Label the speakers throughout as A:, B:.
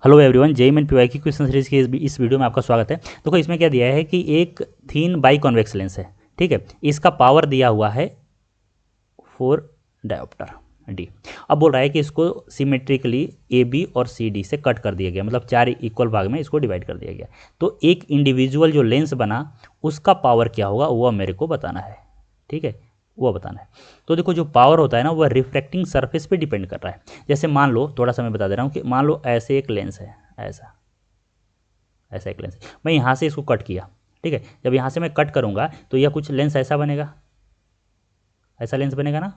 A: Hello everyone, JEE Main PY की question series के इस वीडियो में आपका स्वागत है। देखो इसमें क्या दिया है कि एक थीन बाई कॉन्वेक्स लेंस है, ठीक है। इसका पावर दिया हुआ है 4 डायोप्टर डी। अब बोल रहा है कि इसको सिमेट्रिकली ए बी और सी डी से कट कर दिया गया, मतलब 4 इक्वल भाग में इसको डिवाइड कर दिया गया। तो एक इंडिविजुअल जो लेंस बना उसका पावर क्या होगा वह मेरे को बताना है, ठीक है, वो बताना है। तो देखो जो पावर होता है ना वह रिफ्रैक्टिंग सरफेस पे डिपेंड कर रहा है। जैसे मान लो, थोड़ा सा मैं बता दे रहा हूँ कि मान लो ऐसे एक लेंस है, ऐसा ऐसा एक लेंस है। मैं यहाँ से इसको कट किया, ठीक है। जब यहाँ से मैं कट करूँगा तो यह कुछ लेंस ऐसा बनेगा, ऐसा लेंस बनेगा ना।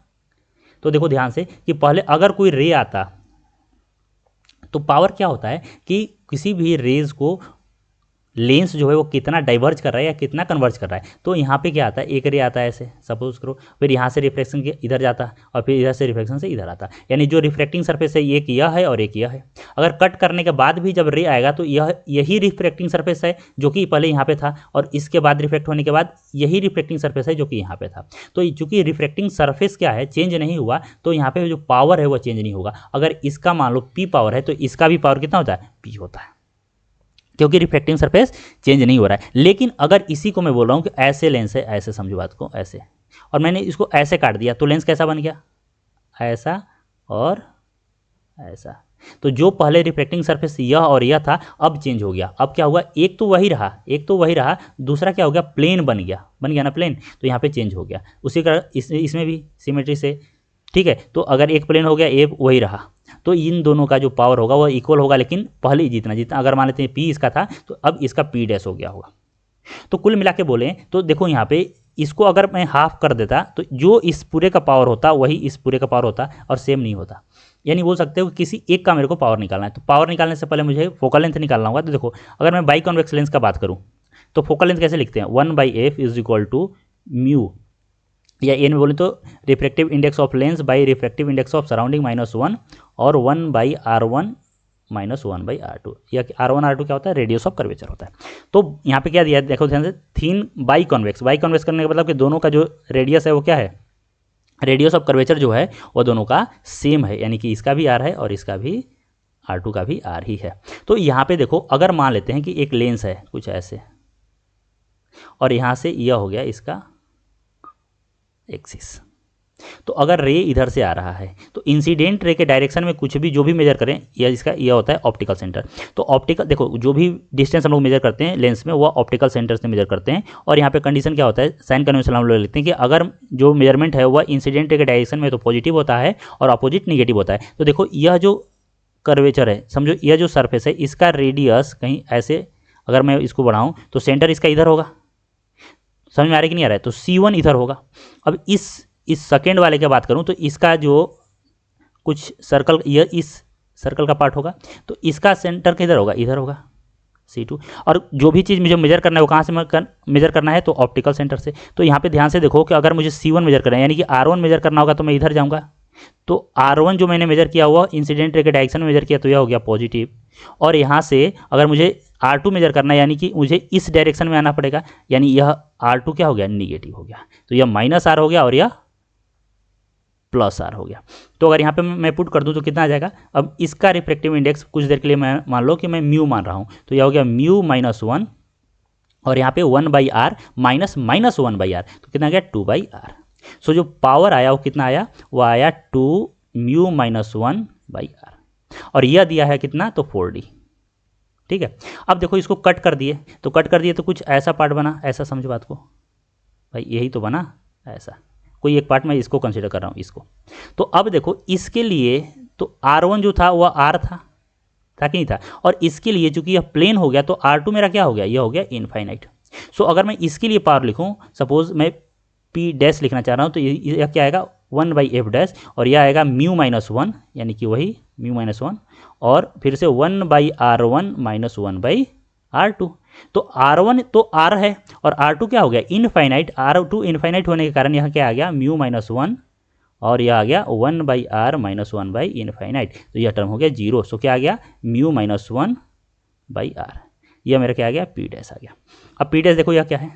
A: तो देखो ध्यान से कि पहले अगर कोई रे आता तो पावर क्या होता है कि किसी भी रेज को लेंस जो है वो कितना डाइवर्ज कर रहा है या कितना कन्वर्ज कर रहा है। तो यहाँ पे क्या आता है, एक रे आता है ऐसे सपोज करो, फिर यहाँ से रिफ्लेक्शन के इधर जाता है और फिर इधर से रिफ्लेक्शन से इधर आता है। यानी जो रिफ्रैक्टिंग सरफेस है एक यह है और एक यह है। अगर कट करने के बाद भी जब रे आएगा तो यही रिफ्रैक्टिंग सरफेस है जो कि पहले यहाँ पे था, और इसके बाद रिफ्लेक्ट होने के बाद यही रिफ्लेक्टिंग सरफेस है जो कि यहाँ पे था। तो चूंकि रिफ्लेक्टिंग सरफेस क्या है, चेंज नहीं हुआ, तो यहाँ पे जो पावर है वो चेंज नहीं होगा। अगर इसका मान लो पी पावर है तो इसका भी पावर कितना होता है, पी होता है, क्योंकि रिफ्लेक्टिंग सरफेस चेंज नहीं हो रहा है। लेकिन अगर इसी को मैं बोल रहा हूँ कि ऐसे लेंस है, ऐसे समझो बात को, ऐसे, और मैंने इसको ऐसे काट दिया तो लेंस कैसा बन गया, ऐसा और ऐसा। तो जो पहले रिफ्लेक्टिंग सरफेस यह और यह था अब चेंज हो गया। अब क्या हुआ, एक तो वही रहा, एक तो वही रहा, दूसरा क्या हो गया, प्लेन बन गया, बन गया ना प्लेन। तो यहाँ पे चेंज हो गया। उसी का इसमें भी सिमेट्री से, ठीक है। तो अगर एक प्लेन हो गया, एक वही रहा, तो इन दोनों का जो पावर होगा वो इक्वल होगा। लेकिन पहले जितना जितना अगर मान लेते हैं पी इसका था तो अब इसका पी डैश हो गया होगा। तो कुल मिला के बोले तो देखो यहाँ पे इसको अगर मैं हाफ कर देता तो जो इस पूरे का पावर होता वही इस पूरे का पावर होता, और सेम नहीं होता। यानी बोल सकते हो कि किसी एक का मेरे को पावर निकालना है। तो पावर निकालने से पहले मुझे फोकल लेंथ निकालना होगा। तो देखो अगर मैं बाई कॉन्वेक्स लेंस का बात करूँ तो फोकल लेंथ कैसे लिखते हैं, 1/f is equal to mu, या एन में बोले तो refractive index of lens by refractive index of surrounding -1, और 1/r1 - 1/r2। या r1 r2 क्या होता है, रेडियस ऑफ कर्वेचर होता है। तो यहाँ पे क्या दिया है, देखो ध्यान से, थीन बाई कॉन्वेक्स। बाई कॉन्वेक्स करने का मतलब कि दोनों का जो रेडियस है वो क्या है, रेडियस ऑफ कर्वेचर जो है वो दोनों का सेम है। यानी कि इसका भी r है और इसका भी r2 का भी r ही है। तो यहाँ पे देखो अगर मान लेते हैं कि एक लेंस है कुछ ऐसे, और यहाँ से यह हो गया इसका एक्सिस। तो अगर रे इधर से आ रहा है तो इंसिडेंट रे के डायरेक्शन में कुछ भी जो भी मेजर करें, यह इसका यह होता है ऑप्टिकल सेंटर। तो ऑप्टिकल देखो जो भी डिस्टेंस हम लोग मेजर करते हैं लेंस में वो ऑप्टिकल सेंटर से मेजर करते हैं। और यहाँ पे कंडीशन क्या होता है, साइन कन्वेंशन हम लोग लिखते हैं कि अगर जो मेजरमेंट है वह इंसिडेंट रे के डायरेक्शन में तो पॉजिटिव होता है और अपोजिट निगेटिव होता है। तो देखो यह जो कर्वेचर है, समझो यह जो सरफेस है इसका रेडियस कहीं ऐसे अगर मैं इसको बढ़ाऊँ तो सेंटर इसका इधर होगा। समझ में आ रहा है कि नहीं आ रहा है, तो C1 इधर होगा। अब इस सेकेंड वाले की बात करूं तो इसका जो कुछ सर्कल, यह इस सर्कल का पार्ट होगा, तो इसका सेंटर किधर होगा, इधर होगा C2। और जो भी चीज़ मुझे मेजर करना है वो कहाँ से मेजर करना है, तो ऑप्टिकल सेंटर से। तो यहाँ पे ध्यान से देखो कि अगर मुझे C1 मेजर करना है यानी कि R1 मेजर करना होगा तो मैं इधर जाऊँगा। तो R1 जो मैंने मेजर किया हुआ इंसिडेंट रे के डायरेक्शन में मेजर किया तो यह हो गया पॉजिटिव। और यहाँ से अगर मुझे R2 मेजर करना है यानी कि मुझे इस डायरेक्शन में आना पड़ेगा, यानी यह R2 क्या हो गया, निगेटिव हो गया। तो यह -R हो गया और यह +R हो गया। तो अगर यहाँ पे मैं पुट कर दूँ तो कितना आ जाएगा, अब इसका रिफ्रैक्टिव इंडेक्स कुछ देर के लिए मैं मान लो कि मैं म्यू मान रहा हूँ, तो यह हो गया म्यू -1, और यहाँ पे 1/r -1/r, तो कितना आ गया 2/r। सो जो पावर आया वो कितना आया, वो आया 2μ - 1/r, और यह दिया है कितना, तो 4D, ठीक है। अब देखो इसको कट कर दिए, तो कट कर दिए तो कुछ ऐसा पार्ट बना, ऐसा समझो बात को भाई, यही तो बना ऐसा, कोई एक पार्ट मैं इसको कंसिडर कर रहा हूँ इसको। तो अब देखो इसके लिए तो R1 जो था वह R था कि नहीं था, और इसके लिए चूंकि यह प्लेन हो गया तो R2 मेरा क्या हो गया, यह हो गया इनफाइनाइट। सो अगर मैं इसके लिए पावर लिखूं, सपोज मैं P डैश लिखना चाह रहा हूं, तो यह क्या आएगा 1/f डैश, और यह आएगा म्यू -1 यानी कि वही म्यू -1, और फिर से 1/r1 - 1/r2। तो R1 तो R है और R2 क्या हो गया, इनफाइनाइट। R2 इनफाइनाइट होने के कारण यहाँ क्या आ गया, म्यू -1, और यह आ गया 1/r - 1/इनफाइनाइट। तो यह टर्म हो गया 0। सो क्या आ गया, म्यू -1/r। यह मेरा क्या आ गया, P डैश आ गया। अब P डैश देखो यह क्या है,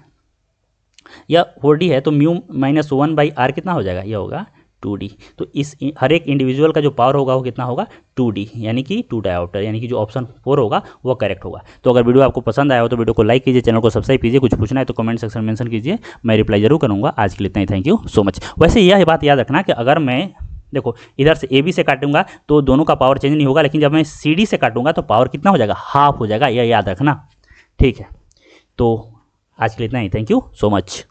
A: यह 4D है, तो म्यू -1/r कितना हो जाएगा, यह होगा 2D। तो इस हर एक इंडिविजुअल का जो पावर होगा वो कितना होगा 2D, यानी कि 2 डायोप्टर, यानी कि जो ऑप्शन 4 होगा वो करेक्ट होगा। तो अगर वीडियो आपको पसंद आया हो तो वीडियो को लाइक कीजिए, चैनल को सब्सक्राइब कीजिए, कुछ पूछना है तो कमेंट सेक्शन में मेंशन कीजिए, मैं रिप्लाई जरूर करूँगा। आज के लिए इतना ही, थैंक यू सो मच। वैसे यह बात याद रखना कि अगर मैं देखो इधर से AB से काटूंगा तो दोनों का पावर चेंज नहीं होगा, लेकिन जब मैं CD से काटूंगा तो पावर कितना हो जाएगा, हाफ हो जाएगा, यह याद रखना, ठीक है। तो आज के लिए इतना ही, थैंक यू सो मच।